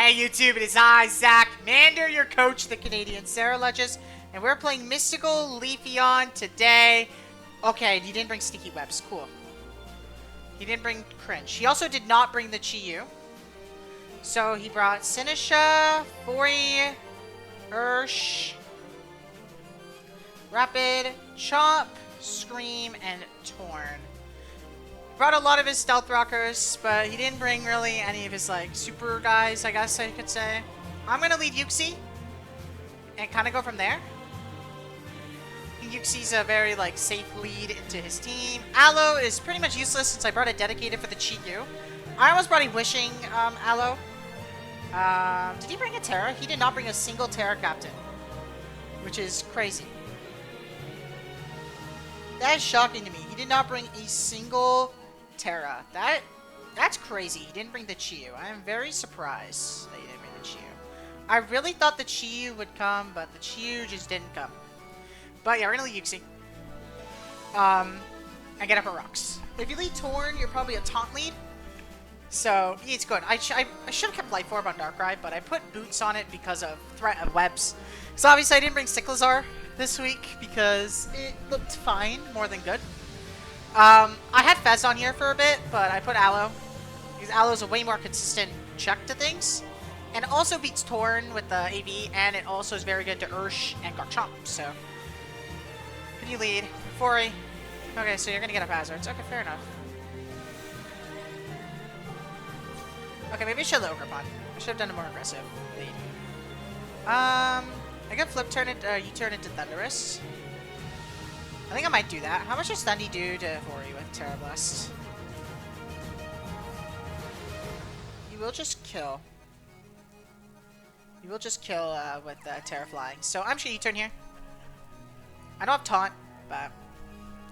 Hey YouTube, it is I, Zach, Mander, your coach, the Canadian Sarah Ledges, and we're playing Mystical Leafeon today. Okay, he didn't bring Sticky Webs, cool. He didn't bring Cringe. He also did not bring the Chi-Yu. So he brought Sinisha, Fori, Ursh, Rapid, Chop, Scream, and Torn. Brought a lot of his Stealth Rockers, but he didn't bring really any of his, like, super guys, I guess I could say. I'm gonna lead Yuxi and kind of go from there. Yuxi's a very, like, safe lead into his team. Aloe is pretty much useless since I brought it dedicated for the Chi-Yu. I almost brought a Wishing Aloe. Did he bring a Tera? He did not bring a single Tera captain, which is crazy. That is shocking to me. He did not bring a single Tera. That's crazy. He didn't bring the Chi-Yu. I am very surprised that he didn't bring the Chi-Yu. I really thought the Chi-Yu would come, but the Chi-Yu just didn't come. But yeah, we're gonna lead Yuxi. And get up at rocks. If you lead Torn, you're probably a taunt lead. So it's good. I should have kept Life Orb on Darkrai, but I put Boots on it because of threat of webs. So obviously I didn't bring Cyclizar this week because it looked fine, more than good. I had Fez on here for a bit, but I put Aloe because Aloe's a way more consistent check to things, and also beats Torn with the AV, and it also is very good to Ursh and Garchomp. So, can you lead? Fori. Okay, so you're gonna get up Hazards. Okay, fair enough. Okay, maybe I should have Ogerpon. I should have done a more aggressive lead. I got Flip Turn it. You turn into Thundurus. I think I might do that. How much does Thundy do to Fori with Tera Blast? You will just kill. You will just kill with Tera Flying. So I'm sure you turn here. I don't have Taunt, but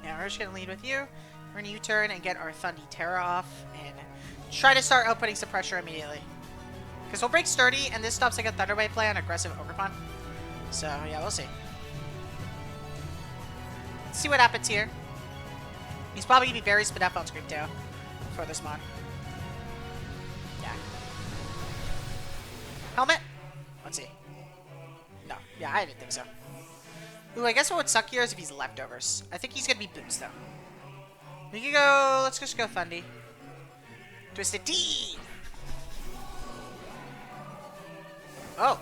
yeah, we're just gonna lead with you. We're gonna U-turn and get our Thundy Tera off and try to start outputting some pressure immediately. Because we'll break Sturdy, and this stops like a Thunder Wave play on aggressive Ogerpon. So yeah, we'll see. Let's see what happens here. He's probably gonna be very sped up on Screamtail for this mod. Yeah. Helmet? Let's see. No. Yeah, I didn't think so. Ooh, I guess what would suck here is if he's leftovers. I think he's gonna be Boots though. We can go. Let's just go Thundy. Twisted D. Oh,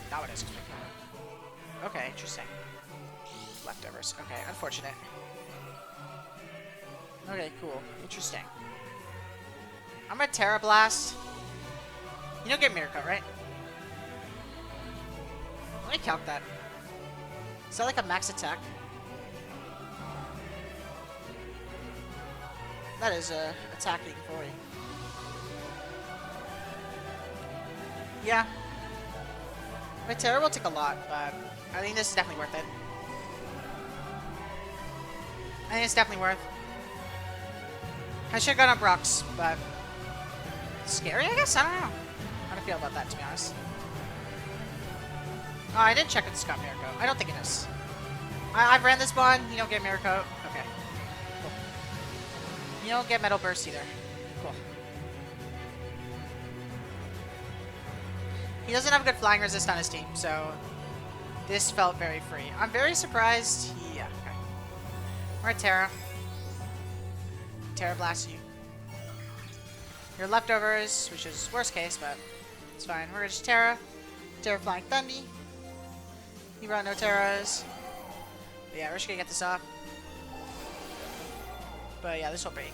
not what I was expecting. Okay, interesting. Leftovers. Okay, unfortunate. Okay, cool. Interesting. I'm gonna Tera Blast. You don't get Mirror Cut, right? Let me calc that. Is that like a max attack? That is attacking for you. Yeah. My Tera will take a lot, but I think this is definitely worth it. I think it's definitely worth. I should have gone up rocks, but scary, I guess? I don't know. How do I feel about that, to be honest? Oh, I didn't check if it's got Mirror Coat. I don't think it is. I've ran this one. You don't get Mirror Coat. Okay. Cool. You don't get Metal Burst either. Cool. He doesn't have good flying resist on his team, so this felt very free. I'm very surprised. Yeah, okay. We're at Tera. Tera blasts you. Your leftovers, which is worst case, but it's fine. We're just Tera. Tera flying Thundy. You brought no Teras. But yeah, we're just gonna get this off. But yeah, this will break.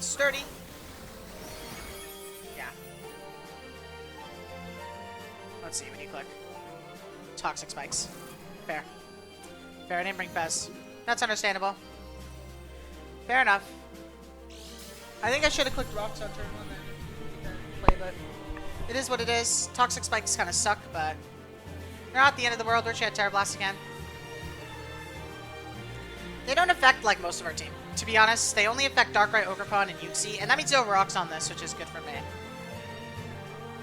Sturdy. Yeah. Let's see when you click. Toxic Spikes. Fair. Fair, I didn't bring Fez. That's understandable. Fair enough. I think I should have clicked Rocks on turn 1 then. Play, but it is what it is. Toxic Spikes kind of suck, but they're not the end of the world. We're gonna Tera Blast again. They don't affect like most of our team. To be honest, they only affect Darkrai, Ogerpon, and Yuxi, and that means no rocks on this, which is good for me.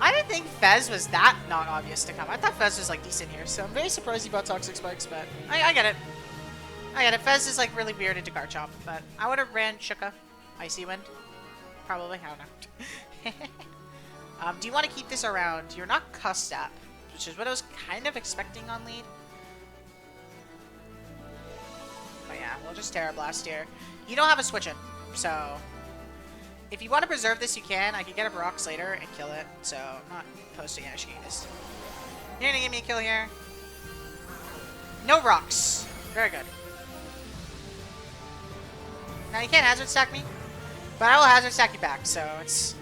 I didn't think Fez was that not obvious to come. I thought Fez was like decent here, so I'm very surprised he brought Toxic Spikes, but I get it. I get it. Fez is like really weird into Garchomp, but I would have ran Shuka. Icy Wind. Probably, I don't know. Do you want to keep this around? You're not cussed up, which is what I was kind of expecting on lead. But yeah, we'll just Tera Blast here. You don't have a switch in, so if you want to preserve this, you can. I can get up rocks later and kill it, so I'm not opposed to Yashing this. You're gonna give me a kill here. No rocks. Very good. Now you can't hazard stack me, but I will hazard stack you back, so it's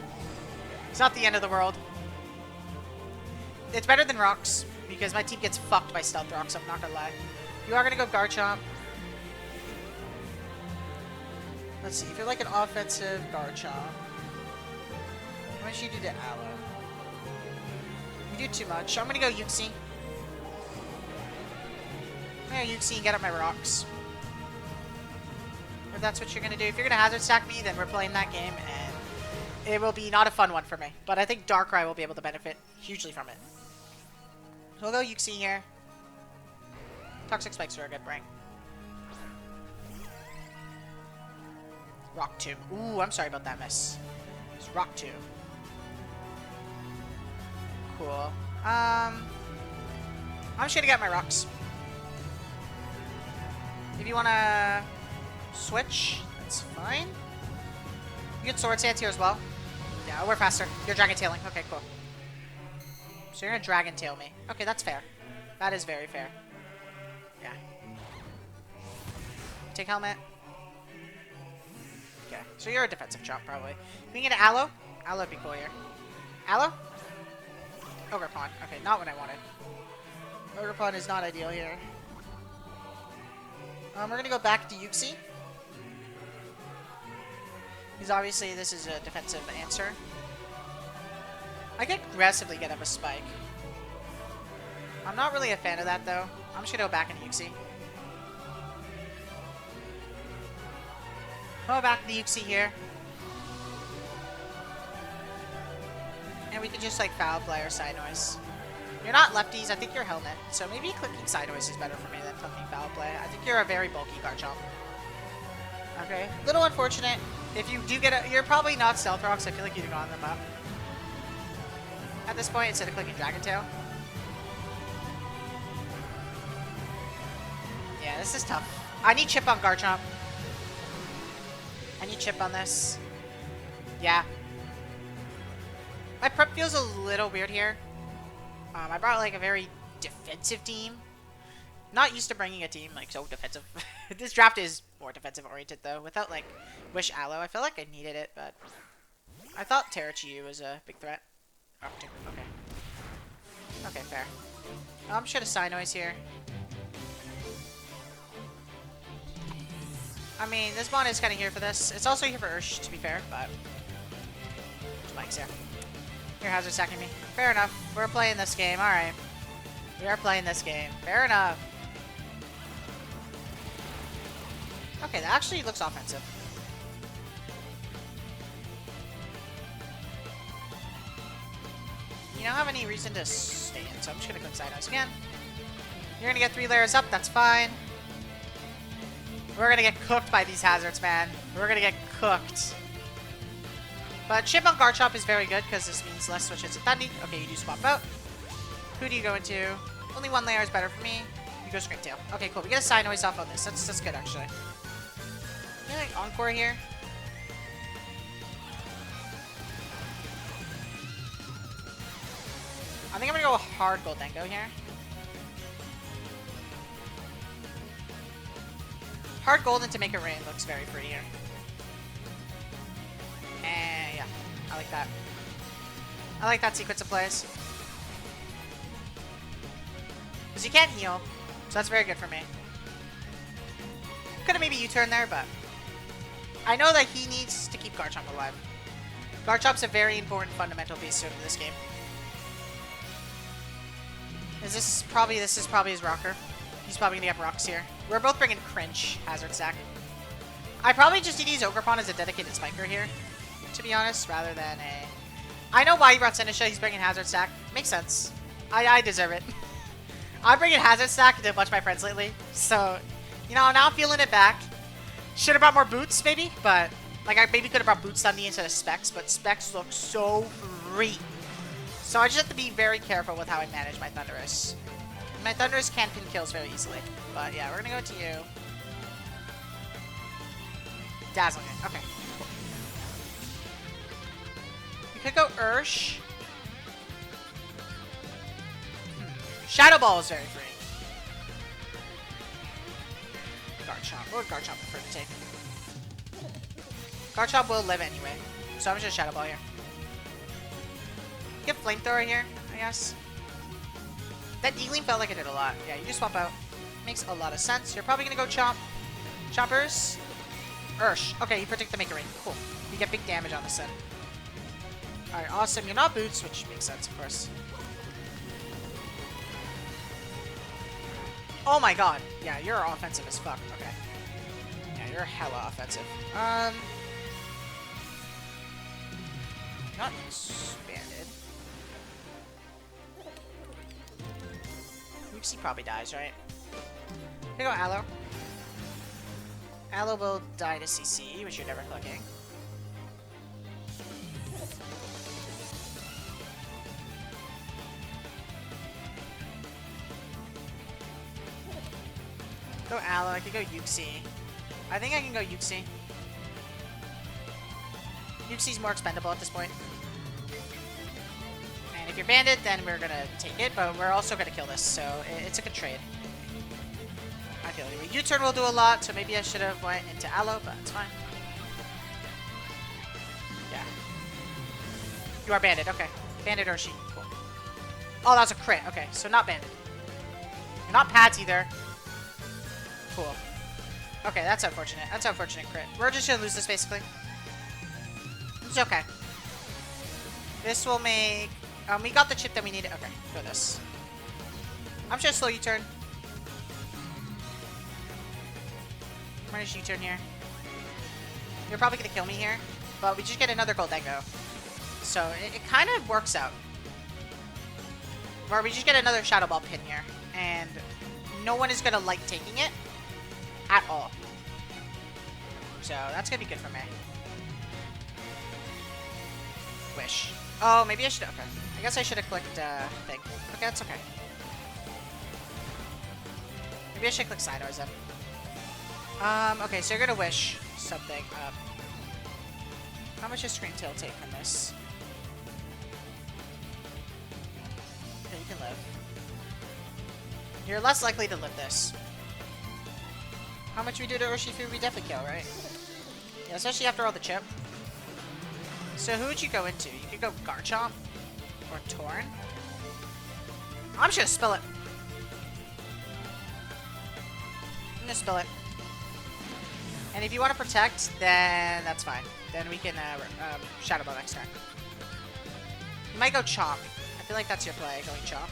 not the end of the world. It's better than rocks, because my team gets fucked by stealth rocks, I'm not gonna lie. You are gonna go Garchomp. Let's see, if you're like an offensive Garchomp, how much you do to Aloe? You do too much. I'm gonna go Uxie. I'm gonna Uxie and get up my rocks. If that's what you're gonna do. If you're gonna hazard stack me, then we're playing that game, and it will be not a fun one for me. But I think Darkrai will be able to benefit hugely from it. So we'll go Uxie here. Toxic Spikes are a good bring. Rock Tomb. Ooh, I'm sorry about that miss. It's Rock Tomb. Cool. I'm just gonna get my rocks. If you wanna switch, that's fine. You get Sword Stance here as well. Yeah, we're faster. You're Dragon Tailing. Okay, cool. So you're gonna Dragon Tail me. Okay, that's fair. That is very fair. Yeah. Take helmet. Okay, so you're a defensive chop, probably. We can get an Aloe. Aloe would be cool here. Aloe? Ogerpon. Okay, not what I wanted. Ogerpon is not ideal here. We're gonna go back to Uxie. Because obviously this is a defensive answer. I could aggressively get up a Spike. I'm not really a fan of that, though. I'm just gonna go back into Uxie. Go back to Uxie here. And we can just, like, Foul Play or Side Noise. You're not lefties. I think you're Helmet. So maybe clicking Side Noise is better for me than clicking Foul Play. I think you're a very bulky Garchomp. Okay. Little unfortunate. If you do get a... You're probably not Stealth Rocks. I feel like you'd have gone them up at this point instead of clicking Dragon Tail. Yeah, this is tough. I need chip on Garchomp. I need chip on this. Yeah. My prep feels a little weird here. I brought like a very defensive team. Not used to bringing a team like so defensive. This draft is more defensive oriented though. Without like Wish Aloe, I feel like I needed it, but I thought Tera was a big threat. Oh, okay. Okay, fair. I'm just gonna Side Noise here. I mean, this Mon is kind of here for this. It's also here for Ursh, to be fair, but... Spikes, yeah. You're hazard stacking me. Fair enough. We're playing this game. Alright. We are playing this game. Fair enough. Okay, that actually looks offensive. You don't have any reason to stay in, so I'm just going to click Side Noise again. You're going to get 3 layers up. That's fine. We're gonna get cooked by these hazards, man. We're gonna get cooked. But Chip on Garchomp is very good because this means less switches to Thundy. Okay, you do swap out. Who do you go into? Only 1 layer is better for me. You go Scream Tail. Okay, cool. We get a Side Noise off on this. That's good, actually. Maybe like Encore here. I think I'm gonna go hard Goldengo here. Hard Golden to make it rain looks very pretty here. And yeah, I like that. I like that sequence of plays. Because you can't heal, so that's very good for me. Could have maybe U-turn there, but I know that he needs to keep Garchomp alive. Garchomp's a very important fundamental piece to this game. This is probably his rocker. He's probably gonna get rocks here. We're both bringing Cringe hazard stack. I probably just need to use Ogerpon as a dedicated spiker here, to be honest, rather than a... I know why he brought Senisha. He's bringing hazard stack. Makes sense. I deserve it. I'm bringing hazard stack to a bunch of my friends lately, so you know now I'm feeling it back. Should have brought more boots maybe, but like I maybe could have brought boots Sunday instead of Specs, but Specs look so free. So I just have to be very careful with how I manage my Thundurus. My Thundurus can pin kills very easily. But yeah, we're gonna go to you. Dazzling it. Okay. Cool. You could go Ursh. Shadow Ball is very free. Garchomp. What would Garchomp prefer to take? Garchomp will live anyway. So I'm just Shadow Ball here. Get Flamethrower here, I guess. That Dealing felt like it did a lot. Yeah, you just swap out. Makes a lot of sense. You're probably gonna go Chomp. Chompers. Ursh. Okay, you protect the Make It Rain. Cool. You get big damage on this set. Alright, awesome. You're not Boots, which makes sense, of course. Oh my god. Yeah, you're offensive as fuck. Okay. Yeah, you're hella offensive. Not expanded. Oopsie probably dies, right? Here we go, Aloe. Aloe will die to CC, which you're never clicking. Go Aloe, I could go Uxie. I think I can go Uxie. Uxie's more expendable at this point. And if you're banded, then we're gonna take it, but we're also gonna kill this, so it's a good trade. I feel anyway. U-turn will do a lot, so maybe I should have went into Aloe, but it's fine. Yeah. You are banded, okay. Banded Urshi, cool. Oh, that's a crit, okay, so not banded. You're not pads either. Cool. Okay, that's unfortunate. That's unfortunate crit. We're just gonna lose this, basically. It's okay. This will make... we got the chip that we needed. Okay, go this. I'm just gonna slow U-turn. I'm gonna just U-turn here. You're probably gonna kill me here, but we just get another Goldengo. So it kind of works out. Or we just get another Shadow Ball pin here, and no one is gonna like taking it at all. So that's gonna be good for me. Wish. Oh, maybe I should. Okay. I guess I should have clicked thing. Okay, that's okay. Maybe I should click Sidearms then. Okay, so you're gonna wish something up. How much does Scream Tail take from this? Okay, you can live. You're less likely to live this. How much we do to Urshifu, we definitely kill, right? Yeah, especially after all the chip. So who would you go into? You could go Garchomp or Torn. I'm just gonna spill it. I'm gonna spill it. And if you want to protect, then that's fine. Then we can Shadow Ball next turn. You might go Chomp. I feel like that's your play, going Chomp.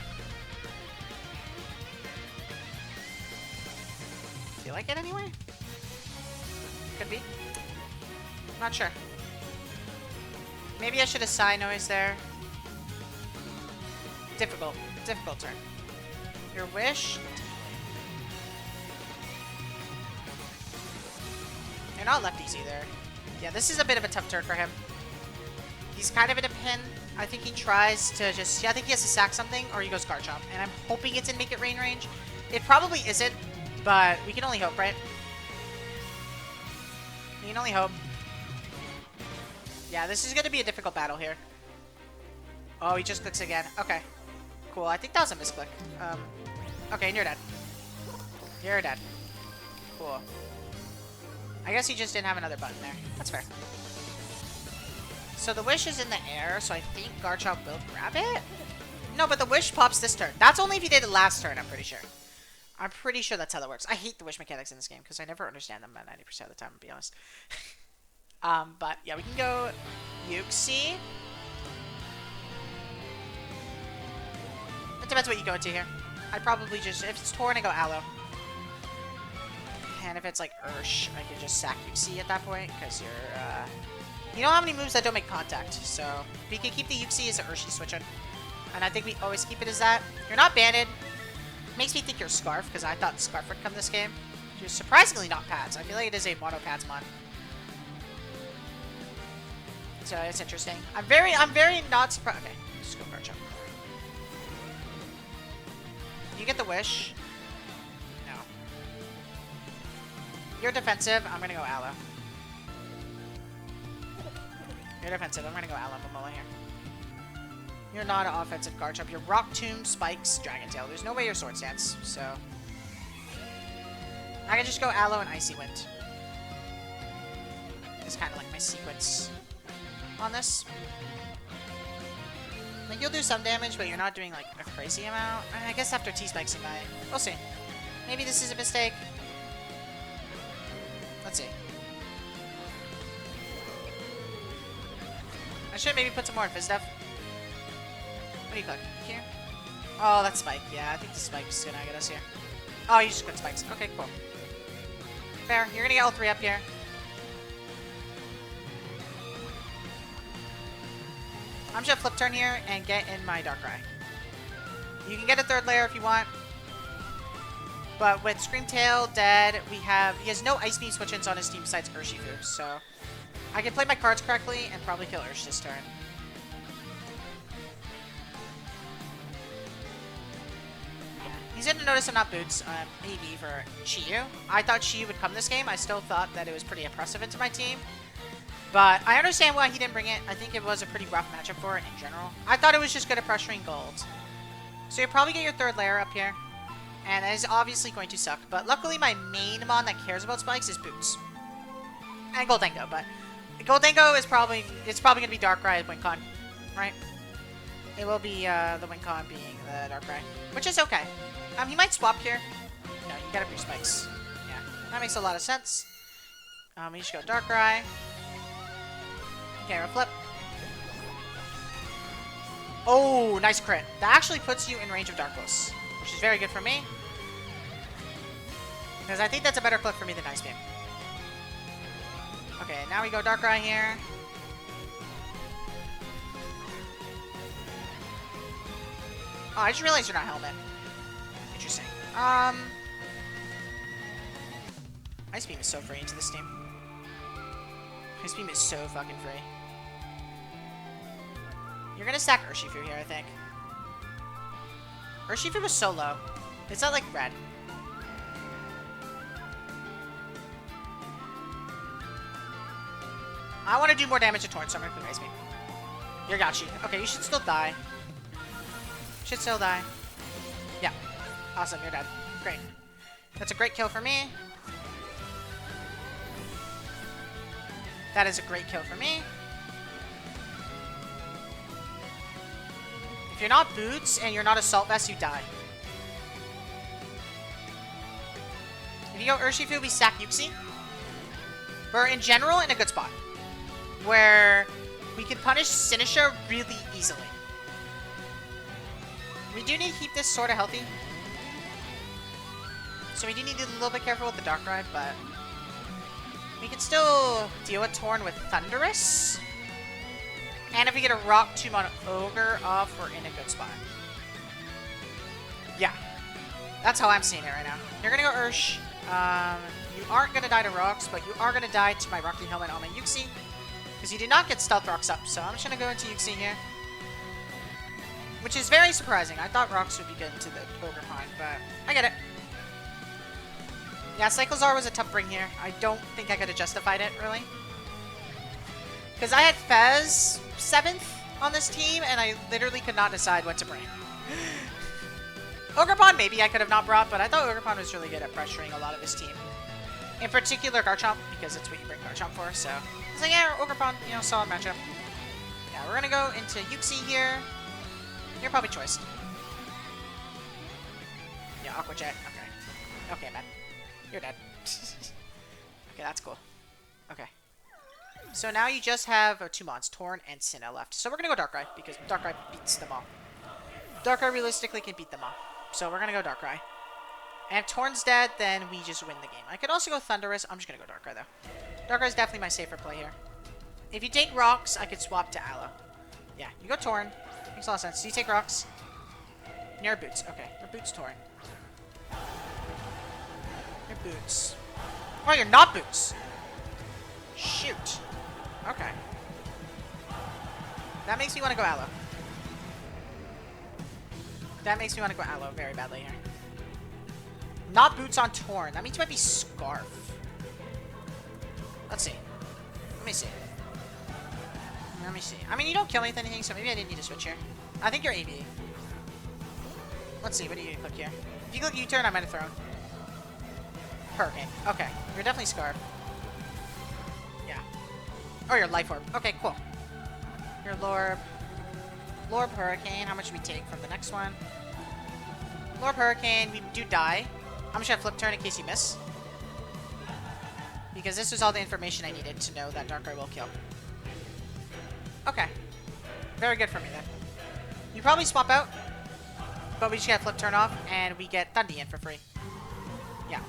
Do you like it anyway? Could be. Not sure. Maybe I should have Psy Noise there. Difficult. Difficult turn. Your wish? You're not lefties either. Yeah, this is a bit of a tough turn for him. He's kind of in a pin. I think he tries to just... Yeah, I think he has to sack something, or he goes Garchomp. And I'm hoping it's in Make It Rain range. It probably isn't, but we can only hope, right? We can only hope. Yeah, this is going to be a difficult battle here. Oh, he just clicks again. Okay. Cool. I think that was a misclick. Okay, and you're dead. You're dead. Cool. I guess he just didn't have another button there. That's fair. So the wish is in the air, so I think Garchomp will grab it? No, but the wish pops this turn. That's only if you did it last turn, I'm pretty sure. I'm pretty sure that's how that works. I hate the wish mechanics in this game, because I never understand them 90% of the time, to be honest. But yeah, we can go Uxie. It depends what you go into here. I'd probably just, if it's Torn, I go Aloe. And if it's like Ursh, I could just sack Uxie at that point, because you're, you don't have any moves that don't make contact, so we can keep the Uxie as an Urshi switch on. And I think we always keep it as that. You're not banded. Makes me think you're Scarf, because I thought Scarf would come this game. Which is surprisingly not pads. I feel like it is a mono pads mon. So it's interesting. I'm very not surprised. Okay, just go Garchomp. you get the wish? No. You're defensive. I'm gonna go Aloe. You're defensive. I'm gonna go Aloe Momola here. You're not an offensive Garchomp. You're Rock Tomb, Spikes, Dragon Tail. There's no way you're Sword Stance, so I can just go Aloe and Icy Wind. It's kind of like my sequence on this. Like, you'll do some damage, but you're not doing, like, a crazy amount. I guess after T-Spikes you might. We'll see. Maybe this is a mistake. Let's see. I should maybe put some more Fizz Def. What do you click? Here? Oh, that's Spike. Yeah, I think the Spike's gonna get us here. Oh, you just put Spikes. Okay, cool. Fair. You're gonna get all 3 up here. I'm just gonna flip turn here and get in my Darkrai. You can get a 3rd layer if you want. But with Screamtail dead, he has no Ice Beam switch-ins on his team besides Urshifu, so I can play my cards correctly and probably kill Ursh this turn. He's gonna notice I'm not Boots, AV for Chiyu. I thought Chiyu would come this game. I still thought that it was pretty impressive into my team. But I understand why he didn't bring it. I think it was a pretty rough matchup for it in general. I thought it was just good at pressuring gold. So you'll probably get your 3rd layer up here. And that is obviously going to suck. But luckily my main mon that cares about Spikes is Boots. And Goldengo, but Goldengo is probably going to be Darkrai Wincon, right? It will be the Wincon being the Darkrai, which is okay. He might swap here. No, you gotta boost Spikes. Yeah, that makes a lot of sense. We just go Darkrai. Okay, we'll flip. Oh, nice crit. That actually puts you in range of Darkness, which is very good for me. Because I think that's a better clip for me than Ice Beam. Okay, now we go Darkrai here. Oh, I just realized you're not Helmet. Interesting. Ice Beam is so free into this team. Ice Beam is so fucking free. You're gonna stack Urshifu here, I think. Urshifu was so low. It's not like red. I want to do more damage to Torn, so I'm gonna put Ice Beam. You're Gachi. Okay, you should still die. Should still die. Yeah. Awesome, you're dead. Great. That's a great kill for me. That is a great kill for me. If you're not Boots and you're not Assault Vest, you die. If you go Urshifu, we sack Yuxi. We're, in general, in a good spot. Where we can punish Sinisha really easily. We do need to keep this sort of healthy. So we do need to be a little bit careful with the Darkrai, but we can still deal with Torn with Thundurus. And if we get a Rock Tomb on Ogre off, we're in a good spot. Yeah. That's how I'm seeing it right now. You're gonna go Ursh. You aren't gonna die to Rocks, but you are gonna die to my Rocky Helmet on my Yuxi. Because you did not get Stealth Rocks up, so I'm just gonna go into Yuxi here. Which is very surprising. I thought Rocks would be good into the Ogre Pond, but I get it. Yeah, Cyclizar was a tough bring here. I don't think I could have justified it, really. Because I had Fez 7th on this team, and I literally could not decide what to bring. Ogerpon, maybe I could have not brought, but I thought Ogerpon was really good at pressuring a lot of his team. In particular, Garchomp, because it's what you bring Garchomp for, so... I was like, yeah, Ogerpon, you know, solid matchup. Yeah, we're gonna go into Yuxi here. You're probably choiced. Yeah, Aqua Jet. Okay. Okay, man. You're dead. Okay, that's cool. Okay. So now you just have 2 mons, Torn and Sinnoh left. So we're gonna go Darkrai, because Darkrai beats them all. Darkrai realistically can beat them all. So we're gonna go Darkrai. And if Torn's dead, then we just win the game. I could also go Thundurus. I'm just gonna go Darkrai, though. Darkrai is definitely my safer play here. If you take Rocks, I could swap to Aloe. Yeah, you go Torn. Makes a lot of sense. So you take Rocks. You're Boots. Okay, you're Boots Torn. You're Boots. Oh, you're not Boots. Shoot. Okay. That makes me want to go Aloe. That makes me want to go Aloe very badly here. Not boots on Torn. That means it might be Scarf. Let's see. Let me see. Let me see. I mean, you don't kill me with anything, so maybe I didn't need to switch here. I think you're AV. Let's see. What do you click here? If you click U-turn, I might have thrown. Hurricane. Okay. You're definitely Scarf. Yeah. Oh, you're Life Orb. Okay, cool. Your Lorb. Lorb Hurricane. How much do we take from the next one? Lorb Hurricane. We do die. I'm just gonna flip turn in case you miss. Because this was all the information I needed to know that Darkrai will kill. Okay. Very good for me then. You probably swap out, but we just gotta flip turn off, and we get Thundian for free. Yeah.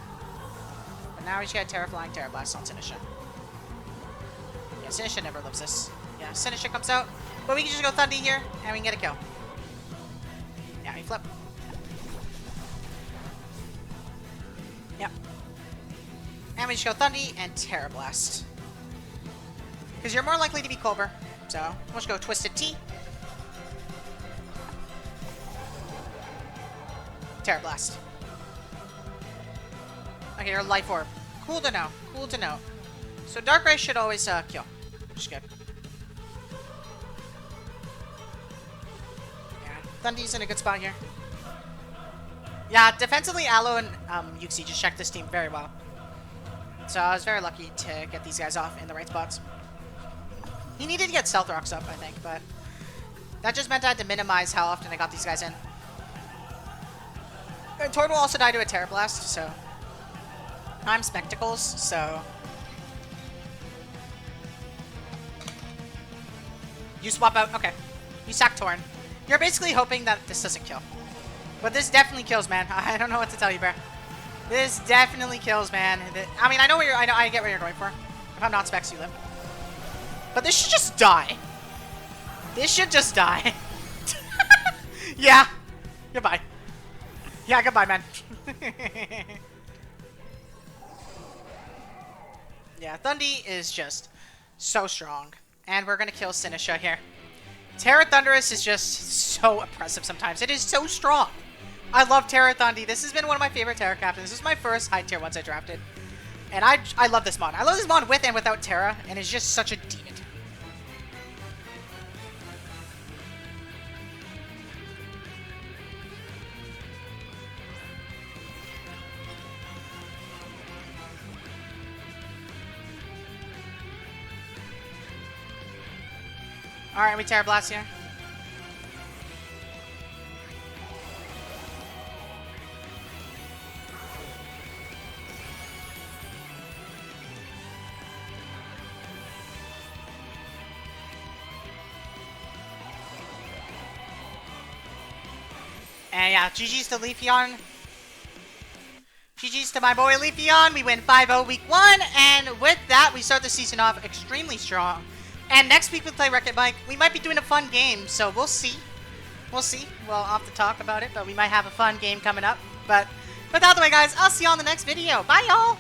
But now we just gotta Tera Flying Tera Blast on Sinisha. Yeah, Sinisha never lives this. Yeah, Sinisha comes out, but we can just go Thundy here, and we can get a kill. Yeah, we flip. Yep. And we just go Thundy and Tera Blast. Because you're more likely to be Culver. So, we'll just go Twisted T. Tera Blast. Okay, you're Life Orb. Cool to know. Cool to know. So Darkrai should always kill. Which is good. Yeah, Thundy's in a good spot here. Yeah, defensively, Aloe and Yuxi just checked this team very well. So I was very lucky to get these guys off in the right spots. He needed to get Stealth Rocks up, I think, but that just meant I had to minimize how often I got these guys in. And Torn will also die to a Tera Blast, so I'm Spectacles, so you swap out. Okay, you sack Torn. You're basically hoping that this doesn't kill, but this definitely kills, man. I don't know what to tell you, bro. This definitely kills, man. I mean, I know where you're. I get where you're going for. If I'm not Specs, you live. But this should just die. This should just die. Yeah. Goodbye. Yeah, goodbye, man. Yeah, Thundy is just so strong. And we're going to kill Sinisha here. Tera Thundurus is just so oppressive sometimes. It is so strong. I love Tera Thundy. This has been one of my favorite Tera captains. This is my first high tier ones I drafted. And I love this mon. I love this mon with and without Tera. And it's just such a demon. Alright, we Tera Blast here. And yeah, GG's to Leafeon. GG's to my boy Leafeon. We win 5-0 week 1. And with that, we start the season off extremely strong. And next week we play Wreck-It Mike. We might be doing a fun game, so we'll see. We'll see. We'll have to talk about it, but we might have a fun game coming up. But without the way, guys, I'll see you on the next video. Bye, y'all!